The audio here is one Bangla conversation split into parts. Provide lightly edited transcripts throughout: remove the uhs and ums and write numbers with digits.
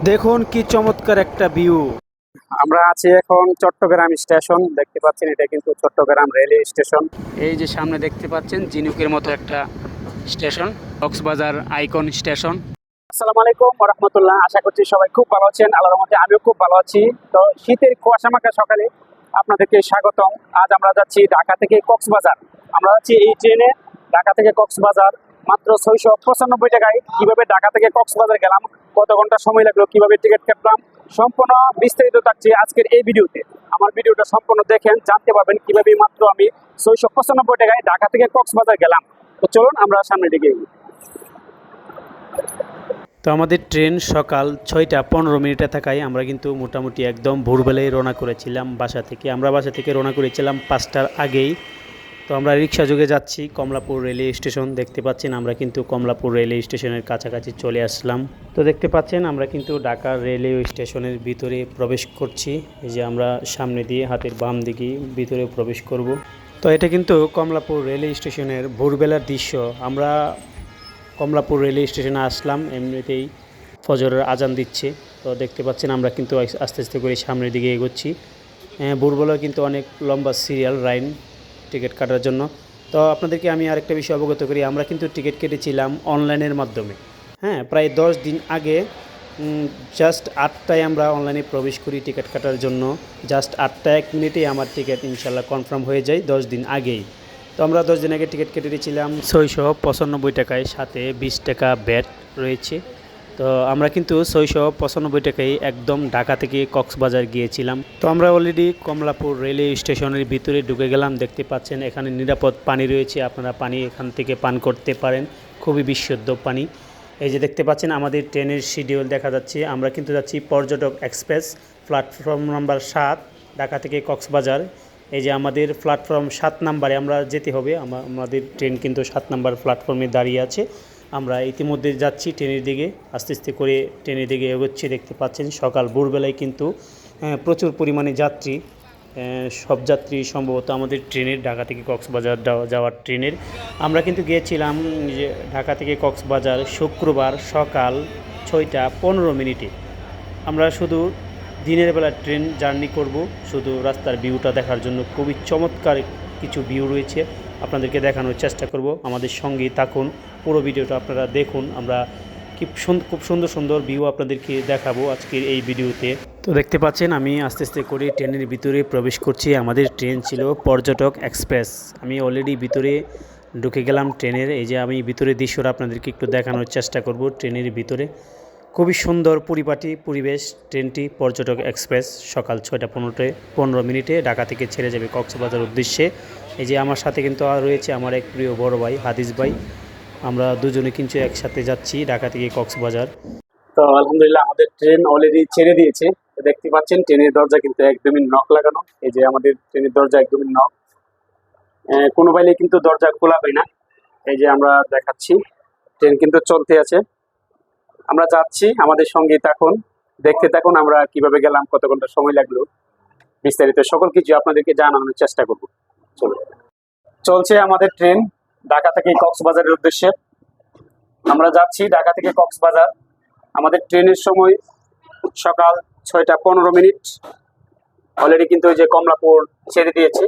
দেখুন কি চমৎকার একটা ভিউ। আমরা আছি এখন চট্টগ্রাম স্টেশন। দেখতে পাচ্ছেন এটা কিন্তু চট্টগ্রাম রেলওয়ে স্টেশন। এই যে সামনে দেখতে পাচ্ছেন ঝিনুকের মতো একটা স্টেশন, কক্সবাজার আইকন স্টেশন। আসসালামু আলাইকুম ওয়া রাহমাতুল্লাহ। আশা করছি সবাই খুব ভালো আছেন। আল্লাহর রহমতে আমিও খুব ভালো আছি। তো শীতের কুয়াশামাখা সকালে আপনাদেরকে স্বাগতম। আজ আমরা যাচ্ছি ঢাকা থেকে কক্সবাজার। আমরা যাচ্ছি এই ট্রেনে ঢাকা থেকে কক্সবাজার মাত্র 695 টাকায়। কিভাবে ঢাকা থেকে কক্সবাজার গেলাম, কত ঘন্টা সময় লাগলো, কিভাবে টিকিট কাটলাম, সম্পূর্ণ বিস্তারিত থাকছে আজকের এই ভিডিওতে। আমার ভিডিওটা সম্পূর্ণ দেখেন, জানতে পারবেন কিভাবে মাত্র আমি 695 টাকায় ঢাকা থেকে কক্সবাজার গেলাম। তো চলুন আমরা সামনের দিকে এগিয়ে। তো আমাদের ট্রেন সকাল 6টা 15 মিনিটে থাকায় আমরা কিন্তু মোটামুটি একদম ভোরবেলায় রওনা করেছিলাম বাসা থেকে। আমরা বাসা থেকে রওনা করেছিলাম 5টার আগেই। তো আমরা রিক্সা যোগে যাচ্ছি কমলাপুর রেলওয়ে স্টেশন। দেখতে পাচ্ছেন আমরা কিন্তু কমলাপুর রেলওয়ে স্টেশনের কাছাকাছি চলে আসলাম। তো দেখতে পাচ্ছেন আমরা কিন্তু ঢাকার রেলওয়ে স্টেশনের ভিতরে প্রবেশ করছি। এই যে আমরা সামনে দিয়ে হাতের বাম দিকে ভিতরে প্রবেশ করব। তো এটা কিন্তু কমলাপুর রেলওয়ে স্টেশনের ভোরবেলার দৃশ্য। আমরা কমলাপুর রেলওয়ে স্টেশনে আসলাম, এমনিতেই ফজরের আজান দিচ্ছে। তো দেখতে পাচ্ছেন আমরা কিন্তু আস্তে আস্তে করে সামনের দিকে এগোচ্ছি। ভোরবেলা কিন্তু অনেক লম্বা সিরিয়াল লাইন টিকিট কাটার জন্য। তো আপনাদেরকে আমি আরেকটা বিষয় অবগত করি, আমরা কিন্তু টিকিট কেটেছিলাম অনলাইনের মাধ্যমে। হ্যাঁ, প্রায় 10 দিন আগে জাস্ট 8টায় আমরা অনলাইনে প্রবেশ করি টিকিট কাটার জন্য। জাস্ট 8টা 1 মিনিটেই আমার টিকিট ইনশাল্লাহ কনফার্ম হয়ে যায় 10 দিন আগেই। তো আমরা 10 দিন আগে টিকিট কেটে দিয়েছিলাম 695 টাকায়, সাথে 20 টাকা ব্যাট রয়েছে। তো আমরা কিন্তু 695 টাকায় একদম ঢাকা থেকে কক্সবাজার গিয়েছিলাম। তো আমরা অলরেডি কমলাপুর রেলওয়ে স্টেশনের ভিতরে ঢুকে গেলাম। দেখতে পাচ্ছেন এখানে নিরাপদ পানি রয়েছে, আপনারা পানি এখান থেকে পান করতে পারেন, খুবই বিশুদ্ধ পানি। এই যে দেখতে পাচ্ছেন আমাদের ট্রেনের শিডিউল দেখা যাচ্ছে। আমরা কিন্তু যাচ্ছি পর্যটক এক্সপ্রেস, প্ল্যাটফর্ম নাম্বার 7, ঢাকা থেকে কক্সবাজার। এই যে আমাদের প্ল্যাটফর্ম 7 নাম্বারে আমরা যেতে হবে। আমাদের ট্রেন কিন্তু 7 নাম্বার প্ল্যাটফর্মে দাঁড়িয়ে আছে। আমরা ইতিমধ্যে যাচ্ছি ট্রেনের দিকে, আস্তে আস্তে করে ট্রেনের দিকে এগোচ্ছি। দেখতে পাচ্ছেন সকাল ভোরবেলায় কিন্তু প্রচুর পরিমাণে যাত্রী, সব যাত্রী সম্ভবত আমাদের ট্রেনের, ঢাকা থেকে কক্সবাজার যাওয়ার ট্রেনের। আমরা কিন্তু গিয়েছিলাম যে ঢাকা থেকে কক্সবাজার শুক্রবার সকাল 6টা 15 মিনিটে। আমরা শুধু দিনের বেলা ট্রেন জার্নি করব, শুধু রাস্তার ভিউটা দেখার জন্য। খুবই চমৎকার কিছু ভিউ রয়েছে, আপনাদেরকে দেখানোর চেষ্টা করব। আমাদের সঙ্গেই থাকুন, পুরো ভিডিওটা আপনারা দেখুন। আমরা খুব সুন্দর সুন্দর ভিউ আপনাদেরকে দেখাবো আজকের এই ভিডিওতে। তো দেখতে পাচ্ছেন আমি আস্তে আস্তে করে ট্রেনের ভিতরে প্রবেশ করছি। আমাদের ট্রেন ছিল পর্যটক এক্সপ্রেস। আমি অলরেডি ভিতরে ঢুকে গেলাম ট্রেনের। এই যে আমি ভিতরে দৃশ্যটা আপনাদেরকে একটু দেখানোর চেষ্টা করব। ট্রেনের ভিতরে খুবই সুন্দর পরিপাটি পরিবেশ। ট্রেনটি পর্যটক এক্সপ্রেস সকাল 6টা 15 মিনিটে ঢাকা থেকে ছেড়ে যাবে কক্সবাজার উদ্দেশ্যে। এই যে আমার সাথে কিন্তু রয়েছে আমার এক প্রিয় বড় ভাই হাদিস ভাই। আমরা দুজনে কিন্তু একসাথে যাচ্ছি ঢাকা থেকে কক্সবাজার। তো আলহামদুলিল্লাহ আমাদের ট্রেন অলরেডি ছেড়ে দিয়েছে। তো দেখতে পাচ্ছেন ট্রেনের দরজা কিন্তু একদমই নক লাগানো। এই যে আমাদের ট্রেনের দরজা একদমই নক, কোনো বাইলে কিন্তু দরজা খোলা হয় না। এই যে আমরা দেখাচ্ছি ট্রেন কিন্তু চলতে আছে। আমরা যাচ্ছি, আমাদের সঙ্গে থাকুন, দেখতে থাকুন আমরা কিভাবে গেলাম, কত ঘন্টা সময় লাগলো, বিস্তারিত সকল কিছু আপনাদেরকে জানানোর চেষ্টা করব। চলুন, চলছে আমাদের ট্রেন ঢাকা থেকে কক্সবাজারের উদ্দেশ্যে। আমরা যাচ্ছি ঢাকা থেকে কক্সবাজার। আমাদের ট্রেনের সময় সকাল 6টা 15 মিনিট। অলরেডি কিন্তু ওই যে কমলাপুর ছেড়ে দিয়েছে,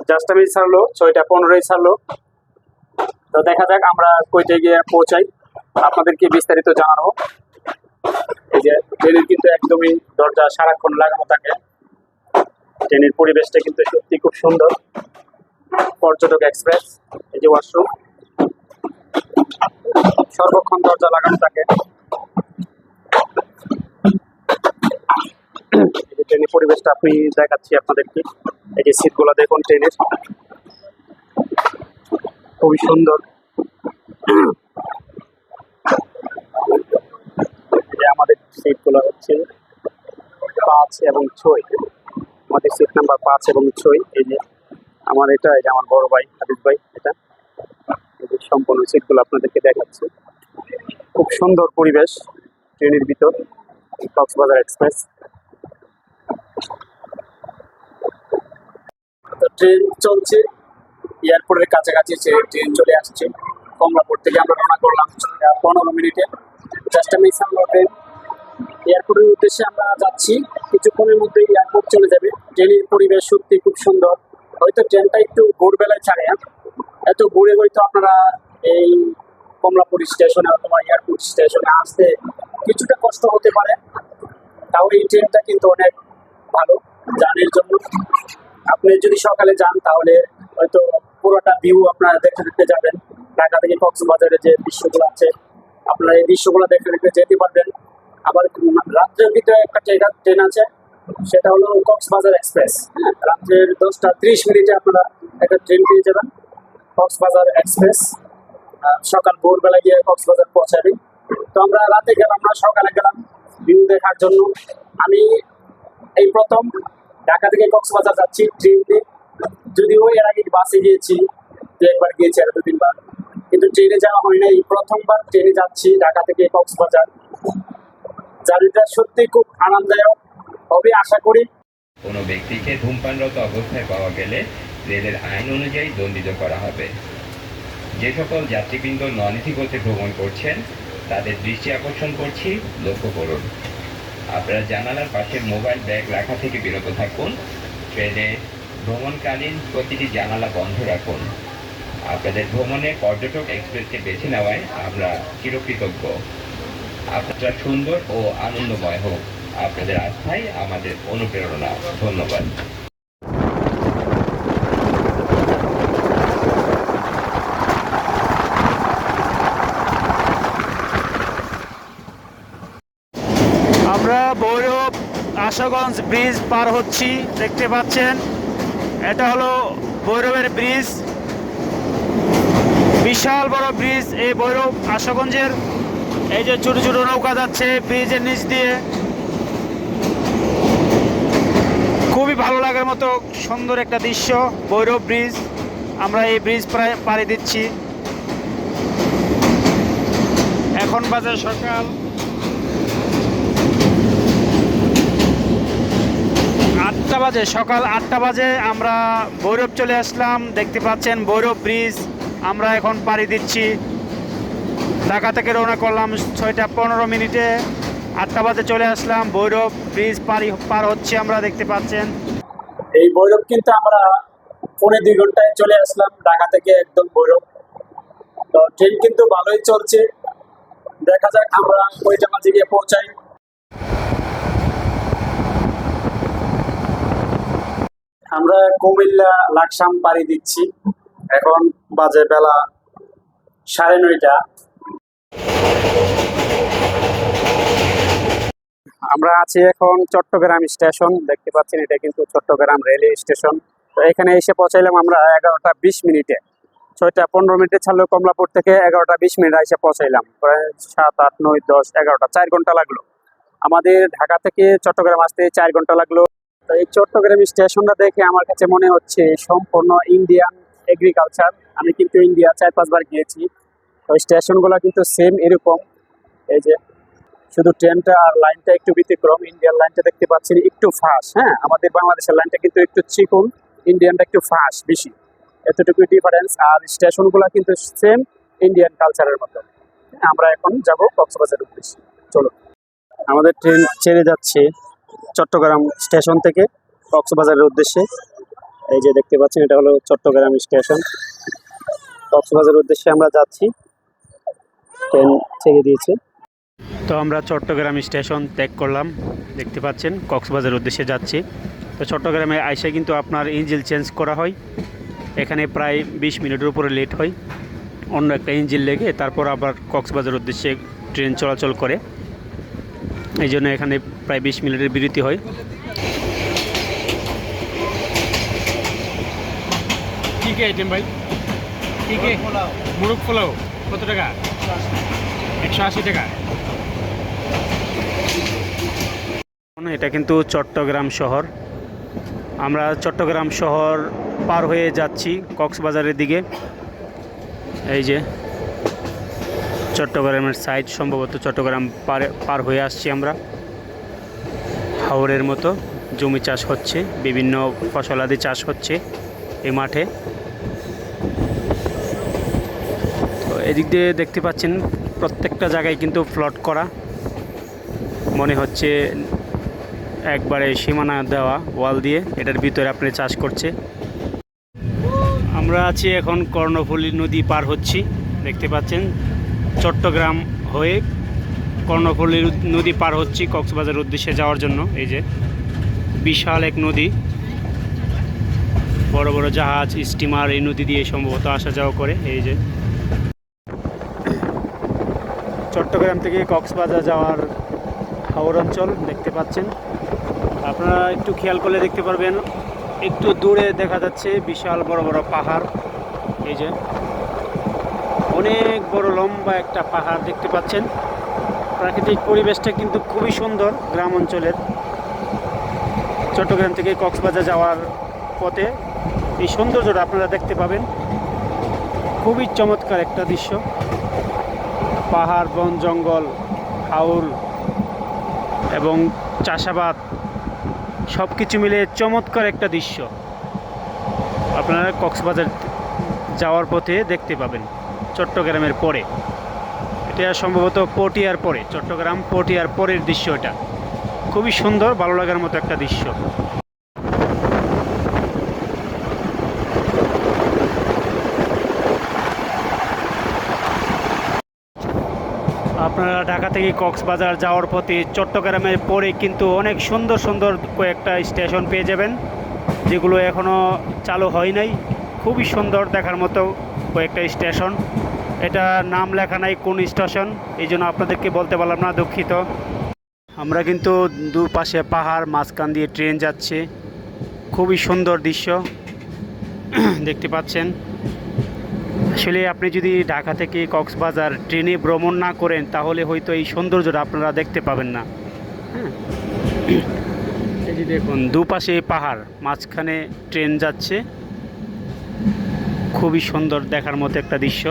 জাস্ট আমি ছাড়লো 6টা 15 ছাড়লো। তো দেখা যাক আমরা কইতে গিয়ে পৌঁছাই, আপনাদেরকে বিস্তারিত জানাবো। এই যে ট্রেনের কিন্তু একদমই দরজা সারাক্ষণ লাগানো থাকে। ট্রেনের পরিবেশটা কিন্তু সত্যি খুব সুন্দর। পর্যটক এক্সপ্রেস, এই যে ওয়াশরুম, সর্বক্ষণ দরজা লাগানো থাকে। এই যে ট্রেনের পরিবেশটা আপনি দেখাচ্ছি আপনাদেরকে। এই যে সিটগুলো দেখুন ট্রেনের, খুবই সুন্দর। এই যে আমাদের সিটগুলো হচ্ছে 5 এবং 6। আমাদের সিট নাম্বার 5 এবং 6। এই যে আমার এটা, এই যে আমার বড় ভাই হাবিব ভাই, এটা এই যে সম্পূর্ণ সিটগুলো আপনাদেরকে দেখাচ্ছি। খুব সুন্দর পরিবেশ ট্রেনের ভিতর, কক্সবাজার এক্সপ্রেস। তো ট্রেন চলছে, এয়ারপোর্টের কাছাকাছি ট্রেন চলে আসছে। কমলাপুর থেকে আমরা রওনা করলাম 6টা 15 মিনিটে। জাস্ট আমি ট্রেন উদ্দেশ্যে আমরা যাচ্ছি। কিছুক্ষণের মধ্যেই এয়ারপোর্ট চলে যাবে। ট্রেনের পরিবেশ সত্যি খুব সুন্দর। হয়তো ট্রেনটা একটু ভোরবেলায় ছাড়ে, এত ভোরে হয়তো আপনারা এই কমলাপুর স্টেশনে অথবা এয়ারপোর্ট স্টেশনে আসতে কিছুটা কষ্ট হতে পারে। তাও এই ট্রেনটা কিন্তু অনেক ভালো জার্নির জন্য। আপনি যদি সকালে যান তাহলে হয়তো পুরোটা ভিউ আপনারা দেখতে দেখতে যাবেন। ঢাকা থেকে কক্সবাজারে যে দৃশ্যগুলো আছে আপনারা এই দৃশ্যগুলো দেখতে দেখতে যেতে পারবেন। আবার রাত্রের ভিতরে একটা ট্রেন আছে, সেটা হলো কক্সবাজার এক্সপ্রেস। হ্যাঁ, রাত্রের 10টা 30 মিনিটে আপনারা একটা ট্রেন পেয়ে যাবেন, কক্সবাজার এক্সপ্রেস। সকাল ভোরবেলা গিয়ে কক্সবাজার পৌঁছাবে। তো আমরা রাতে গেলাম না, সকালে গেলাম ভিউ দেখার জন্য। আমি এই প্রথম ঢাকা থেকে কক্সবাজার যাচ্ছি ট্রেন দিয়ে। যদিও এর আগে বাসে গিয়েছি, একবার গিয়েছি আর 2-3 বার, কিন্তু ট্রেনে যাওয়া হয় না। এই প্রথমবার ট্রেনে যাচ্ছি ঢাকা থেকে কক্সবাজার। জার্নিটা সত্যি খুব আনন্দদায়ক হবে আশা করি। কোনো ব্যক্তিকে ধূমপানরত অবস্থায় পাওয়া গেলে রেলের আইন অনুযায়ী দণ্ডিত করা হবে। যে সকল যাত্রীবৃন্দ নন এসি কোচে ভ্রমণ করছেন তাদের দৃষ্টি আকর্ষণ করছি, লক্ষ্য করুন আপনারা জানালার পাশে মোবাইল ব্যাগ রাখা থেকে বিরত থাকুন। ট্রেনে ভ্রমণকালীন প্রতিটি জানালা বন্ধ রাখুন। আপনাদের ভ্রমণে পর্যটক এক্সপ্রেসকে বেছে নেওয়ায় আমরা চিরকৃতজ্ঞ। আপনারা সুন্দর ও আনন্দময় হোক। আপনাদের আস্থাই আমাদের অনুপ্রেরণা। ধন্যবাদ। আমরা ভৈরব আশুগঞ্জ ব্রিজ পার হচ্ছি, দেখতে পাচ্ছেন এটা হলো ভৈরবের ব্রিজ। বিশাল বড় ব্রিজ এই ভৈরব আশুগঞ্জের। এই যে ছোট ছোট নৌকা যাচ্ছে ব্রিজের নিচ দিয়ে, খুবই ভালো লাগার মতো সুন্দর একটা দৃশ্য ভৈরব ব্রিজ। আমরা এই ব্রিজ প্রায় পাড়ি দিচ্ছি। এখন বাজে সকাল 8টা বাজে, সকাল 8টা বাজে। আমরা ভৈরব চলে আসলাম, দেখতে পাচ্ছেন ভৈরব ব্রিজ। আমরা এখন পাড়ি দিচ্ছি। ঢাকা থেকে রওনা করলাম 6টা 15 মিনিটে, 8টা বাজে চলে আসলাম। ভৈরব ব্রিজ পার হচ্ছে আমরা, দেখতে পাচ্ছেন। এই ভৈরব কিন্তু আমরা 1.5 ঘন্টায় চলে আসলাম ঢাকা থেকে একদম ভৈরব। তো ট্রেন কিন্তু ভালোই চলছে, দেখা যাক আমরা কয়টা বাজে গিয়ে পৌঁছাই। আমরা কুমিল্লা লাকসাম পাড়ি দিচ্ছি। এখন বাজে বেলা 9:30। আমরা আছি এখন চট্টগ্রাম স্টেশন, দেখতে পাচ্ছেন এটা কিন্তু চট্টগ্রাম রেলওয়ে স্টেশন। তো এখানে এসে পৌঁছাইলাম আমরা 11টা 20 মিনিটে। 6টা 15 মিনিটে ছাড়লো কমলাপুর থেকে, 11টা 20 মিনিট এসে পৌঁছাইলাম। প্রায় 7, 8, 9, 10, 11টা 4 ঘন্টা লাগলো আমাদের ঢাকা থেকে চট্টগ্রাম আসতে, 4 ঘন্টা লাগলো। তো এই চট্টগ্রাম স্টেশনটা দেখে আমার কাছে মনে হচ্ছে সম্পূর্ণ ইন্ডিয়ান এগ্রিকালচার। আমি কিন্তু ইন্ডিয়া 4-5 বার গিয়েছি, তো স্টেশনগুলো কিন্তু সেম এরকম। এই যে শুধু ট্রেনটা আর লাইনটা একটু ব্যতিক্রম। ইন্ডিয়ান লাইনটা দেখতে পাচ্ছেন একটু ফাস্ট। হ্যাঁ, আমাদের বাংলাদেশের লাইনটা কিন্তু একটু চিকন, ইন্ডিয়ানটা একটু ফাস্ট বেশি, এতটুকু ডিফারেন্স। আর স্টেশনগুলো কিন্তু সেম ইন্ডিয়ান কালচারের মতো। আমরা এখন যাব কক্সবাজারের উদ্দেশ্যে, চলো। আমাদের ট্রেন ছেড়ে যাচ্ছে চট্টগ্রাম স্টেশন থেকে কক্সবাজারের উদ্দেশ্যে। এই যে দেখতে পাচ্ছেন এটা হলো চট্টগ্রাম স্টেশন। কক্সবাজারের উদ্দেশ্যে আমরা যাচ্ছি, ট্রেন ছেড়ে দিয়েছে। তো আমরা চট্টগ্রাম স্টেশন ত্যাগ করলাম, দেখতে পাচ্ছেন কক্সবাজার উদ্দেশ্যে যাচ্ছি। তো চট্টগ্রামে আইসা কিন্তু আপনার ইঞ্জিন চেঞ্জ করা হয়। এখানে প্রায় 20 মিনিটের উপরে লেট হয়, অন্য একটা ইঞ্জিন লেগে তারপর আবার কক্সবাজার উদ্দেশ্যে ট্রেন চলাচল করে। এই জন্য এখানে প্রায় 20 মিনিটের বিরতি হয়। কি কি আইটেম ভাই? কি কি? মুরগ পোলাও কত টাকা? 180 টাকা। এটা কিন্তু চট্টগ্রাম শহর। আমরা চট্টগ্রাম শহর পার হয়ে যাচ্ছি কক্সবাজারের দিকে। এই যে চট্টগ্রামের সাইড, সম্ভবত চট্টগ্রাম পার হয়ে আসছি আমরা। হাওরের মতো জমি চাষ হচ্ছে, বিভিন্ন ফসলাদি চাষ হচ্ছে এই মাঠে। তো এদিক দিয়ে দেখতে পাচ্ছেন প্রত্যেকটা জায়গায় কিন্তু প্লট করা, মনে হচ্ছে একবারে সীমানা দেওয়া ওয়াল দিয়ে, এটার ভিতরে আপনি চাষ করছে। আমরা আছি এখন কর্ণফুলী নদী পার হচ্ছি, দেখতে পাচ্ছেন চট্টগ্রাম হয়ে কর্ণফুলী নদী পার হচ্ছি কক্সবাজার উদ্দেশ্যে যাওয়ার জন্য। এই যে বিশাল এক নদী, বড় বড় জাহাজ স্টিমার এই নদী দিয়ে সম্ভবত আসা যাওয়া করে। এই যে চট্টগ্রাম থেকে কক্সবাজার যাওয়ার হাওর অঞ্চল দেখতে পাচ্ছেন। আপনারা একটু খেয়াল করলে দেখতে পারবেন, একটু দূরে দেখা যাচ্ছে বিশাল বড় বড় পাহাড়। এই যে অনেক বড় লম্বা একটা পাহাড় দেখতে পাচ্ছেন। প্রাকৃতিক পরিবেশটা কিন্তু খুবই সুন্দর। গ্রাম অঞ্চলের চট্টগ্রাম থেকে কক্সবাজার যাওয়ার পথে এই সৌন্দর্যটা আপনারা দেখতে পাবেন। খুবই চমৎকার একটা দৃশ্য, পাহাড়, বন, জঙ্গল, হাওর এবং চাষাবাদ সব কিছু মিলে চমৎকার একটা দৃশ্য আপনারা কক্সবাজার যাওয়ার পথে দেখতে পাবেন। চট্টগ্রামের পরে, এটা সম্ভবত পটিয়ার পরে, চট্টগ্রাম পটিয়ার পরের দৃশ্য। এটা খুবই সুন্দর, ভালো লাগার মতো একটা দৃশ্য। আপনারা ঢাকা থেকে কক্সবাজার যাওয়ার পথে চট্টগ্রামের পরে কিন্তু অনেক সুন্দর সুন্দর কয়েকটা স্টেশন পেয়ে যাবেন, যেগুলো এখনও চালু হয় নাই। খুবই সুন্দর দেখার মতো কয়েকটা স্টেশন। এটা নাম লেখা নাই কোন স্টেশন, এই জন্য আপনাদেরকে বলতে পারলাম না, দুঃখিত। আমরা কিন্তু দুপাশে পাহাড়, মাঝখান দিয়ে ট্রেন যাচ্ছে। খুবই সুন্দর দৃশ্য দেখতে পাচ্ছেন। আসলে আপনি যদি ঢাকা থেকে কক্সবাজার ট্রেনে ভ্রমণ না করেন তাহলে হয়তো এই সৌন্দর্যটা আপনারা দেখতে পাবেন না। হ্যাঁ, এই যে দেখুন দুপাশে পাহাড়, মাঝখানে ট্রেন যাচ্ছে। খুবই সুন্দর দেখার মতো একটা দৃশ্য।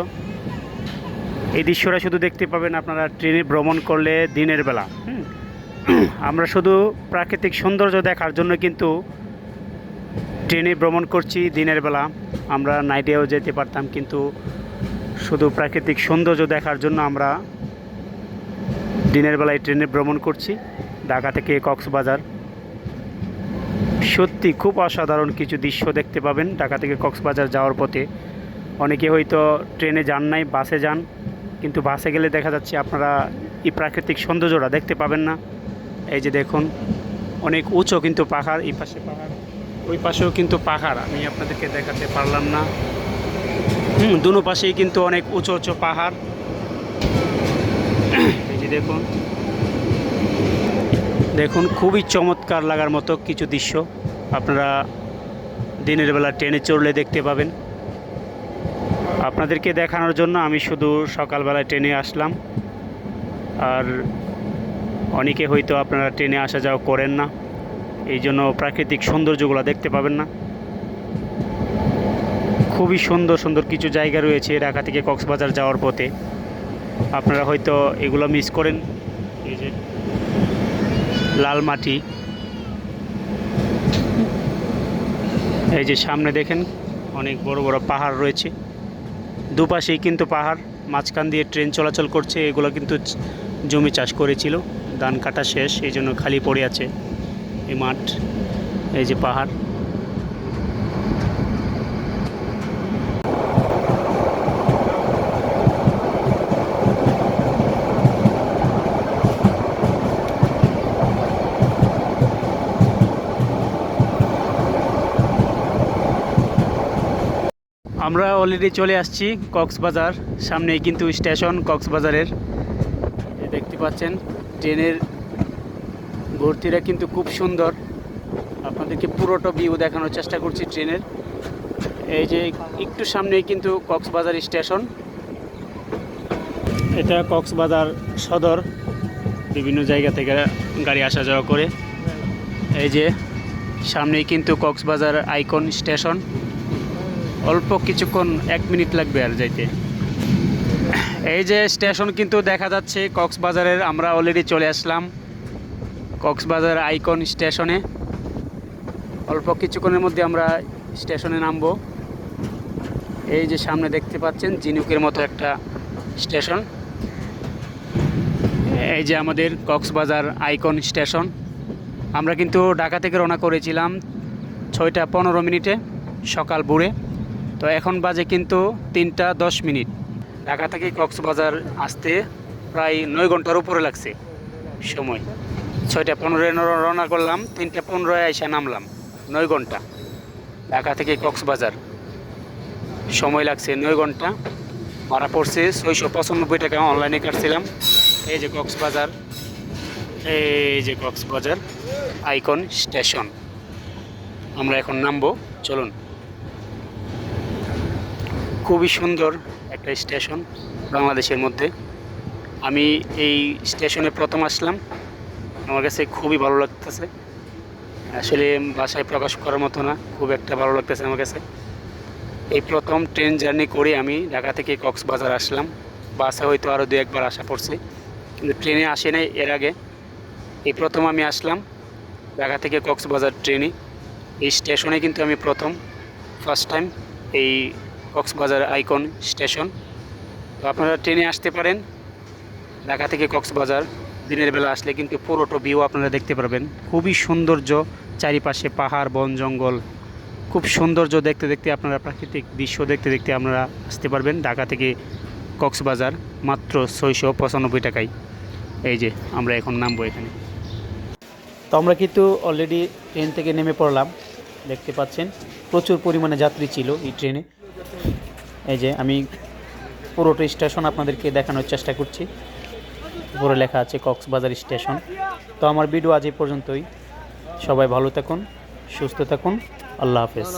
এই দৃশ্যটা শুধু দেখতে পাবেন আপনারা ট্রেনে ভ্রমণ করলে দিনের বেলা। আমরা শুধু প্রাকৃতিক সৌন্দর্য দেখার জন্য কিন্তু ট্রেনে ভ্রমণ করছি দিনের বেলা। আমরা নাইটেও যেতে পারতাম, কিন্তু শুধু প্রাকৃতিক সৌন্দর্য দেখার জন্য আমরা দিনের বেলায় ট্রেনে ভ্রমণ করছি ঢাকা থেকে কক্সবাজার। সত্যি খুব অসাধারণ কিছু দৃশ্য দেখতে পাবেন ঢাকা থেকে কক্সবাজার যাওয়ার পথে। অনেকে হয়তো ট্রেনে যান নাই, বাসে যান, কিন্তু বাসে গেলে দেখা যাচ্ছে আপনারা এই প্রাকৃতিক সৌন্দর্যটা দেখতে পাবেন না। এই যে দেখুন অনেক উঁচু কিন্তু পাহাড়, এই পাশে পাহাড়, ওই পাশেও কিন্তু পাহাড়, আমি আপনাদেরকে দেখাতে পারলাম না। দুনো পাশেই কিন্তু অনেক উঁচু উঁচু পাহাড়। এই যে দেখুন দেখুন খুবই চমৎকার লাগার মতো কিছু দৃশ্য আপনারা দিনের বেলা ট্রেনে চড়লে দেখতে পাবেন। আপনাদেরকে দেখানোর জন্য আমি শুধু সকালবেলায় ট্রেনে আসলাম। আর অনেকে হয়তো আপনারা ট্রেনে আসা যাওয়া করেন না, এই জন্য প্রাকৃতিক সৌন্দর্যগুলো দেখতে পাবেন না। খুবই সুন্দর সুন্দর কিছু জায়গা রয়েছে ঢাকা থেকে কক্সবাজার যাওয়ার পথে, আপনারা হয়তো এগুলো মিস করেন। এই যে লাল মাটি, এই যে সামনে দেখেন অনেক বড় বড় পাহাড় রয়েছে, দুপাশেই কিন্তু পাহাড়, মাঝখান দিয়ে ট্রেন চলাচল করছে। এগুলো কিন্তু জমি চাষ করেছিল, ধান কাটা শেষ, এই জন্য খালি পড়ে আছে এই মাঠ। এই যে পাহাড়, আমরা অলরেডি চলে আসছি কক্সবাজার। সামনেই কিন্তু স্টেশন কক্সবাজারের, দেখতে পাচ্ছেন ট্রেনের ভর্তিটা কিন্তু খুব সুন্দর। আপনাদেরকে পুরোটা ভিউ দেখানোর চেষ্টা করছি ট্রেনের। এই যে একটু সামনেই কিন্তু কক্সবাজার স্টেশন, এটা কক্সবাজার সদর, বিভিন্ন জায়গা থেকে গাড়ি আসা যাওয়া করে। এই যে সামনেই কিন্তু কক্সবাজার আইকন স্টেশন, অল্প কিছুক্ষণ 1 মিনিট লাগবে আর যাইতে। এই যে স্টেশন কিন্তু দেখা যাচ্ছে কক্সবাজারের, আমরা অলরেডি চলে আসলাম কক্সবাজার আইকন স্টেশনে। অল্প কিছুক্ষণের মধ্যে আমরা স্টেশনে নামবো। এই যে সামনে দেখতে পাচ্ছেন ঝিনুকের মতো একটা স্টেশন, এই যে আমাদের কক্সবাজার আইকন স্টেশন। আমরা কিন্তু ঢাকা থেকে রওনা করেছিলাম 6টা 15 সকাল ভোরে। তো এখন বাজে কিন্তু 3টা 10 ঢাকা থেকে কক্সবাজার আসতে প্রায় 9 ঘন্টার উপরে লাগছে সময়। 6টা 15 রওনা করলাম, 3টা 15 এসে নামলাম। 9 ঘন্টা ঢাকা থেকে কক্সবাজার, সময় লাগছে 9 ঘন্টা। ভাড়া পড়ছে 695 টাকা, অনলাইনে কাটছিলাম। এই যে কক্সবাজার, এই যে কক্সবাজার আইকন স্টেশন। আমরা এখন নামবো, চলুন। খুবই সুন্দর একটা স্টেশন বাংলাদেশের মধ্যে। আমি এই স্টেশনে প্রথম আসলাম, আমার কাছে খুবই ভালো লাগতেছে। আসলে ভাষায় প্রকাশ করার মতো না, খুব একটা ভালো লাগতেছে আমার কাছে। এই প্রথম ট্রেন জার্নি করে আমি ঢাকা থেকে কক্সবাজার আসলাম। বাসে হয়তো আরও 2-1 বার আসা পড়ছে, কিন্তু ট্রেনে আসে নাই এর আগে। এই প্রথম আমি আসলাম ঢাকা থেকে কক্সবাজার ট্রেনে। এই স্টেশনে কিন্তু আমি ফার্স্ট টাইম এই কক্সবাজার আইকন স্টেশন। তো আপনারা ট্রেনে আসতে পারেন ঢাকা থেকে কক্সবাজার। দিনের বেলা আসলে কিন্তু পুরোটা ভিউ আপনারা দেখতে পারবেন। খুবই সৌন্দর্য, চারিপাশে পাহাড়, বন, জঙ্গল, খুব সৌন্দর্য দেখতে দেখতে আপনারা, প্রাকৃতিক দৃশ্য দেখতে দেখতে আপনারা আসতে পারবেন ঢাকা থেকে কক্সবাজার মাত্র 695 টাকায়। এই যে আমরা এখন নামবো এখানে। তো আমরা কিন্তু অলরেডি ট্রেন থেকে নেমে পড়লাম, দেখতে পাচ্ছেন প্রচুর পরিমাণে যাত্রী ছিল এই ট্রেনে। এই যে আমি পুরোটা স্টেশন আপনাদেরকে দেখানোর চেষ্টা করছি। উপরে লেখা আছে কক্সবাজার স্টেশন। তো আমার ভিডিও আজ এই পর্যন্তই। সবাই ভালো থাকুন, সুস্থ থাকুন, আল্লাহ হাফেজ।